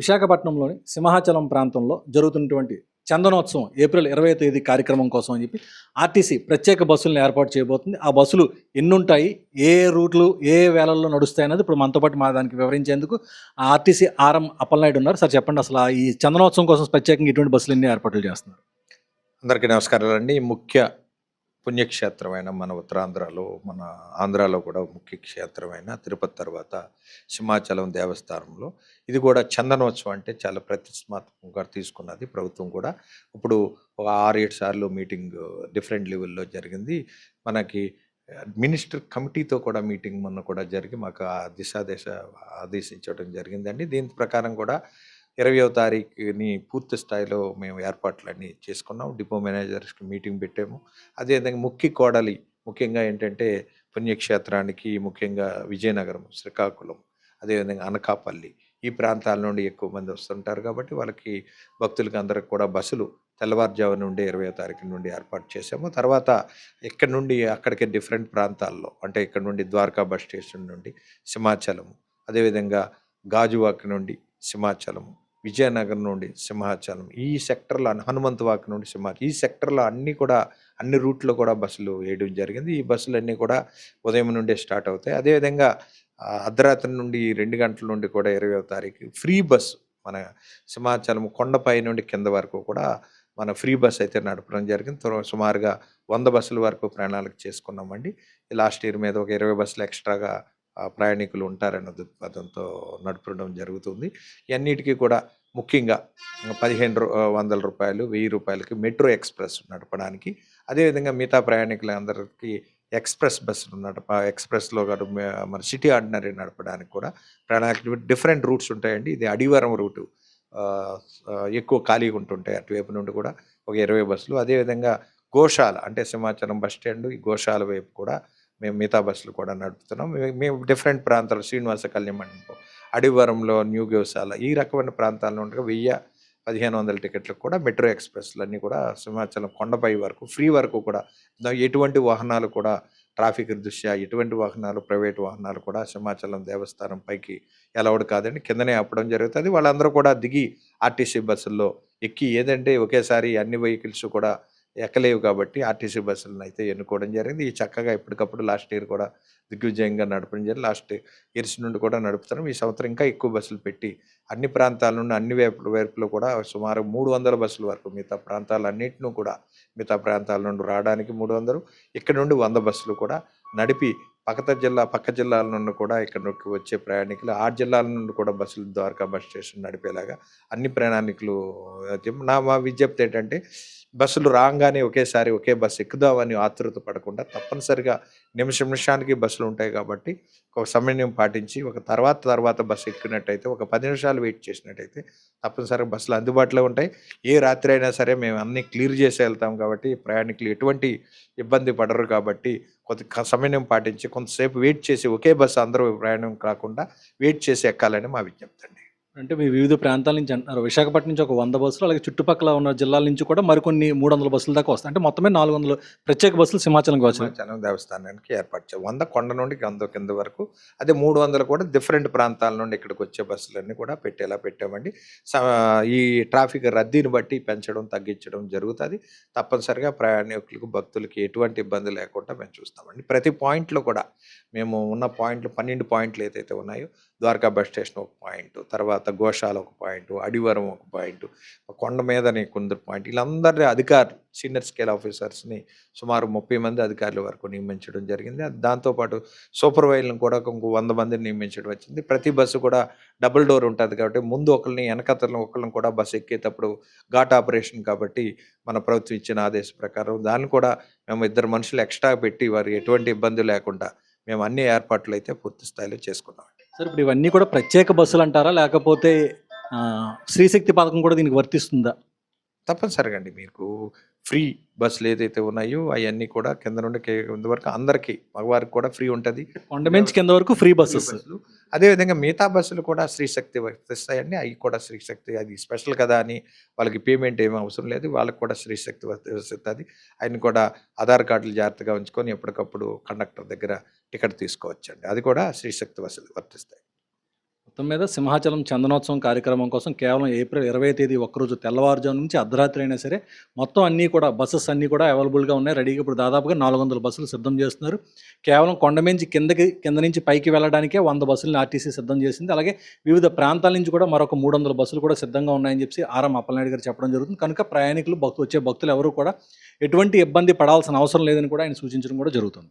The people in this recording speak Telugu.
విశాఖపట్నంలోని సింహాచలం ప్రాంతంలో జరుగుతున్నటువంటి చందనోత్సవం ఏప్రిల్ 20వ తేదీ కార్యక్రమం కోసం అని చెప్పి ఆర్టీసీ ప్రత్యేక బస్సులను ఏర్పాటు చేయబోతుంది. ఆ బస్సులు ఎన్నుంటాయి, ఏ రూట్లు, ఏ వేళల్లో నడుస్తాయి అన్నది ఇప్పుడు మనతో పాటు మా దానికి వివరించేందుకు ఆర్టీసీ ఆర్ఎం అప్పలనాయుడు ఉన్నారు. సార్ చెప్పండి, అసలు ఈ చందనోత్సవం కోసం ప్రత్యేకంగా ఇటువంటి బస్సులు ఎన్ని ఏర్పాట్లు చేస్తున్నారు? అందరికీ నమస్కారాలండి. ముఖ్య పుణ్యక్షేత్రమైన మన ఉత్తరాంధ్రలో, మన ఆంధ్రాలో కూడా ముఖ్య క్షేత్రమైన తిరుపతి తర్వాత సింహాచలం దేవస్థానంలో ఇది కూడా చందనోత్సవం అంటే చాలా ప్రతిష్టాత్మకంగా తీసుకున్నది ప్రభుత్వం కూడా. ఇప్పుడు ఒక 6-7 సార్లు మీటింగ్ డిఫరెంట్ లెవెల్లో జరిగింది. మనకి మినిస్టర్ కమిటీతో కూడా మీటింగ్ మొన్న కూడా జరిగి మాకు ఆ దిశాదశ ఆదేశించడం జరిగిందండి. దీని ప్రకారం కూడా 20వ తారీఖుని పూర్తి స్థాయిలో మేము ఏర్పాట్లన్నీ చేసుకున్నాం. డిపో మేనేజర్స్కి మీటింగ్ పెట్టాము. అదేవిధంగా ముఖ్యంగా ఏంటంటే పుణ్యక్షేత్రానికి ముఖ్యంగా విజయనగరం, శ్రీకాకుళం, అదేవిధంగా అనకాపల్లి ఈ ప్రాంతాల నుండి ఎక్కువ మంది వస్తుంటారు కాబట్టి వాళ్ళకి భక్తులకి అందరికి కూడా బస్సులు తెల్లవారుజాము నుండి 20వ తారీఖు నుండి ఏర్పాటు చేసాము. తర్వాత ఇక్కడ నుండి అక్కడికి డిఫరెంట్ ప్రాంతాల్లో అంటే ఇక్కడ నుండి ద్వారకా బస్ స్టేషన్ నుండి సింహాచలం, అదేవిధంగా గాజువాక నుండి సింహాచలం, విజయనగరం నుండి సింహాచలం, ఈ సెక్టర్లో హనుమంతవాక నుండి సింహాచలం, ఈ సెక్టర్లో అన్ని రూట్లో కూడా బస్సులు వేయడం జరిగింది. ఈ బస్సులన్నీ కూడా ఉదయం నుండే స్టార్ట్ అవుతాయి. అదేవిధంగా అర్ధరాత్రి నుండి 2 గంటల నుండి కూడా 20వ తారీఖు ఫ్రీ బస్సు మన సింహాచలం కొండపై నుండి కింద వరకు కూడా మన ఫ్రీ బస్ అయితే నడపడం జరిగింది. సుమారుగా 100 బస్సుల వరకు ప్రణాళిక చేసుకున్నామండి. లాస్ట్ ఇయర్ మీద ఒక 20 బస్సులు ఎక్స్ట్రాగా ప్రయాణికులు ఉంటారన్న దృక్పథంతో నడపడం జరుగుతుంది. ఇవన్నిటికీ కూడా ముఖ్యంగా 1500 రూపాయలు, 1000 రూపాయలకి మెట్రో ఎక్స్ప్రెస్ నడపడానికి, అదేవిధంగా మిగతా ప్రయాణికులందరికీ ఎక్స్ప్రెస్ బస్సులు ఎక్స్ప్రెస్లో మన సిటీ ఆర్డినరీ నడపడానికి కూడా ప్రణాళిక డిఫరెంట్ రూట్స్ ఉంటాయండి. ఇది అడివరం రూటు ఎక్కువ ఖాళీగా ఉంటుంటాయి. అటువైపు నుండి కూడా ఒక 20 బస్సులు, అదేవిధంగా గోశాల అంటే సింహాచలం బస్ స్టాండ్, ఈ గోశాల వైపు కూడా మేము మిగతా బస్సులు కూడా నడుపుతున్నాం. మేము డిఫరెంట్ ప్రాంతాలు శ్రీనివాస కళ్యాణ మండపం, అడివరంలో న్యూ గోశాల ఈ రకమైన ప్రాంతాల నుండి 1000-1500 టికెట్లకు కూడా మెట్రో ఎక్స్ప్రెస్లు అన్నీ కూడా సింహాచలం కొండపై వరకు ఫ్రీ వరకు కూడా ఎటువంటి వాహనాలు కూడా ట్రాఫిక్ దృష్ట్యా ఎటువంటి వాహనాలు ప్రైవేట్ వాహనాలు కూడా సింహాచలం దేవస్థానం పైకి అలౌడ్ కాదండి, కిందనే ఆపడం జరుగుతుంది. వాళ్ళందరూ కూడా దిగి ఆర్టీసీ బస్సుల్లో ఎక్కి ఏదంటే ఒకేసారి అన్ని వెహికల్స్ కూడా ఎక్కలేవు కాబట్టి ఆర్టీసీ బస్సులను అయితే ఎన్నుకోవడం జరిగింది. ఈ చక్కగా ఎప్పటికప్పుడు లాస్ట్ ఇయర్ కూడా దిగ్విజయంగా నడపడం జరిగింది. లాస్ట్ ఇయర్స్ నుండి కూడా నడుపుతాం. ఈ సంవత్సరం ఇంకా ఎక్కువ బస్సులు పెట్టి అన్ని ప్రాంతాల నుండి అన్ని వైపులో కూడా సుమారు 300 బస్సుల వరకు మిగతా ప్రాంతాల నుండి రావడానికి 300, ఇక్కడ నుండి 100 బస్సులు కూడా నడిపి పక్క జిల్లాల నుండి కూడా ఇక్కడికి వచ్చే ప్రయాణికులు ఆ జిల్లాల నుండి కూడా బస్సులు ద్వారకా బస్ స్టేషన్ నడిపేలాగా అన్ని ప్రయాణికులు మా విజ్ఞప్తి ఏంటంటే బస్సులు రాగానే ఒకేసారి ఒకే బస్సు ఎక్కుదామని ఆతృత పడకుండా తప్పనిసరిగా నిమిషానికి బస్సులు ఉంటాయి కాబట్టి ఒక సమన్వయం పాటించి ఒక తర్వాత బస్సు ఎక్కినట్టయితే ఒక 10 నిమిషాలు వెయిట్ చేసినట్టయితే తప్పనిసరిగా బస్సులు అందుబాటులో ఉంటాయి. ఏ రాత్రి అయినా సరే మేము అన్నీ క్లియర్ చేసి వెళ్తాం కాబట్టి ప్రయాణికులు ఎటువంటి ఇబ్బంది పడరు కాబట్టి కొద్ది సమన్వయం పాటించి కొంతసేపు వెయిట్ చేసి ఒకే బస్సు అందరూ ప్రయాణం కాకుండా వెయిట్ చేసి ఎక్కాలని మా విజ్ఞప్తి అండి. అంటే మీ వివిధ ప్రాంతాల నుంచి అంటున్నారు. విశాఖపట్నం నుంచి ఒక 100 బస్సులు, అలాగే చుట్టుపక్కల ఉన్న జిల్లాల నుంచి కూడా మరికొన్ని 300 బస్సుల దాకా వస్తాయి. అంటే మొత్తమే 400 ప్రత్యేక బస్సులు సింహాచలంకి వచ్చాయి. సింహాచలం దేవస్థానానికి ఏర్పాటు చేయాలి. 100 కొండ నుండి 100 కింద వరకు, అదే 300 కూడా డిఫరెంట్ ప్రాంతాల నుండి ఇక్కడికి వచ్చే బస్సులన్నీ కూడా పెట్టామండి. ఈ ట్రాఫిక్ రద్దీని బట్టి పెంచడం తగ్గించడం జరుగుతుంది. తప్పనిసరిగా ప్రయాణికులకు భక్తులకి ఎటువంటి ఇబ్బంది లేకుండా మేము చూస్తామండి. ప్రతి పాయింట్లో కూడా మేము ఉన్న పాయింట్లు 12 పాయింట్లు ఏదైతే ఉన్నాయో, ద్వారకా బస్ స్టేషన్ ఒక పాయింట్, తర్వాత గోశాల ఒక పాయింట్, అడివరం ఒక పాయింట్, కొండ మీదని కొందరు పాయింట్, వీళ్ళందరి అధికారులు సీనియర్ స్కేల్ ఆఫీసర్స్ని సుమారు 30 మంది అధికారుల వరకు నియమించడం జరిగింది. దాంతోపాటు సూపర్వైజర్లను కూడా ఇంకో 100 మందిని నియమించడం వచ్చింది. ప్రతి బస్సు కూడా డబుల్ డోర్ ఉంటుంది కాబట్టి ముందు వెనకతలను కూడా బస్సు ఎక్కేటప్పుడు ఘాట్ ఆపరేషన్ కాబట్టి మన ప్రభుత్వం ఇచ్చిన ఆదేశ ప్రకారం దాన్ని కూడా మేము 2 మనుషులు ఎక్స్ట్రా పెట్టి వారు ఎటువంటి ఇబ్బంది లేకుండా మేము అన్ని ఏర్పాట్లు అయితే పూర్తి స్థాయిలో చేసుకున్నాం. సార్, ఇప్పుడు ఇవన్నీ కూడా ప్రత్యేక బస్సులు అంటారా, లేకపోతే శ్రీశక్తి పథకం కూడా దీనికి వర్తిస్తుందా? తప్పనిసరిగా అండి. మీకు ఫ్రీ బస్సులు ఏదైతే ఉన్నాయో అవన్నీ కూడా కింద నుండి కింద వరకు అందరికీ మగవారికి కూడా ఫ్రీ ఉంటుంది. కొండ నుంచి కింద వరకు ఫ్రీ బస్సెస్. అదేవిధంగా మిగతా బస్సులు కూడా శ్రీశక్తి వర్తిస్తాయండి. అవి కూడా శ్రీశక్తి, అది స్పెషల్ కదా అని వాళ్ళకి పేమెంట్ ఏమీ అవసరం లేదు. వాళ్ళకి కూడా శ్రీశక్తి వర్తిస్తుంది. ఆయన కూడా ఆధార్ కార్డులు జాగ్రత్తగా ఉంచుకొని ఎప్పటికప్పుడు కండక్టర్ దగ్గర టికెట్ తీసుకోవచ్చండి. అది కూడా శ్రీశక్తి బస్సులు వర్తిస్తాయి. మొత్తం మీద సింహాచలం చందనోత్సవం కార్యక్రమం కోసం కేవలం ఏప్రిల్ 20వ తేదీ ఒక్కరోజు తెల్లవారుజాము నుంచి అర్ధరాత్రి అయినా సరే మొత్తం అన్నీ కూడా బస్సెస్ అన్నీ కూడా అవైలబుల్గా ఉన్నాయి, రెడీగా. ఇప్పుడు దాదాపుగా 400 బస్సులు సిద్ధం చేస్తున్నారు. కేవలం కొండమించి కింద నుంచి పైకి వెళ్ళడానికే 100 బస్సులను ఆర్టీసీ సిద్ధం చేసింది. అలాగే వివిధ ప్రాంతాల నుంచి కూడా మరొక 300 బస్సులు కూడా సిద్ధంగా ఉన్నాయని చెప్పి ఆర్ఎం అప్పలనాయుడు గారు చెప్పడం జరుగుతుంది. కనుక ప్రయాణికులు వచ్చే భక్తులు ఎవరు కూడా ఎటువంటి ఇబ్బంది పడాల్సిన అవసరం లేదని కూడా ఆయన సూచించడం కూడా జరుగుతుంది.